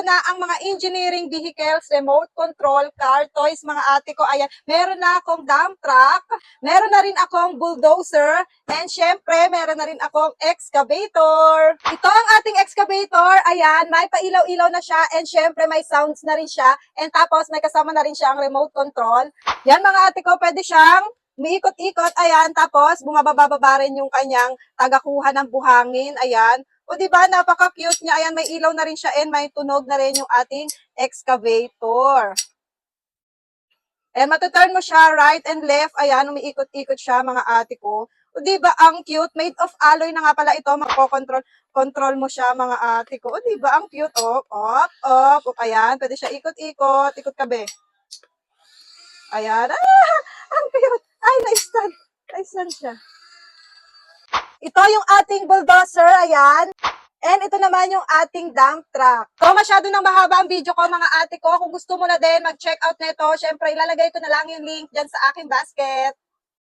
na ang mga engineering vehicles, remote control, car toys, mga ate ko. Ayan, meron na akong dump truck, meron na rin akong bulldozer, and syempre, meron na rin akong excavator. Ito ang ating excavator. Ayan, may pailaw-ilaw na siya, and syempre, may sounds na rin siya, and tapos may kasama na rin siya ang remote control. Yan mga ate ko, pwede siyang umiikot-ikot, ayan, tapos bumababa rin yung kanyang tagakuha ng buhangin, ayan. O di ba napaka-cute niya. Ayan, may ilaw na rin siya and may tunog na rin yung ating excavator. And matuturn mo siya right and left. Ayan, umiikot-ikot siya mga ate ko. O di ba ang cute? Made of alloy na nga pala ito. Control mo siya mga ate ko. O di ba ang cute? Op. O, ayan, pwede siya ikot-ikot. Ikot ka be. Ayan. Ang cute. Ay, na-stand. Na-stand siya. Ito yung ating bulldozer, ayan. And ito naman yung ating dump truck. So, masyado nang mahaba ang video ko, mga ate ko. Kung gusto mo na din mag-check out nito, syempre, ilalagay ko na lang yung link dyan sa aking basket.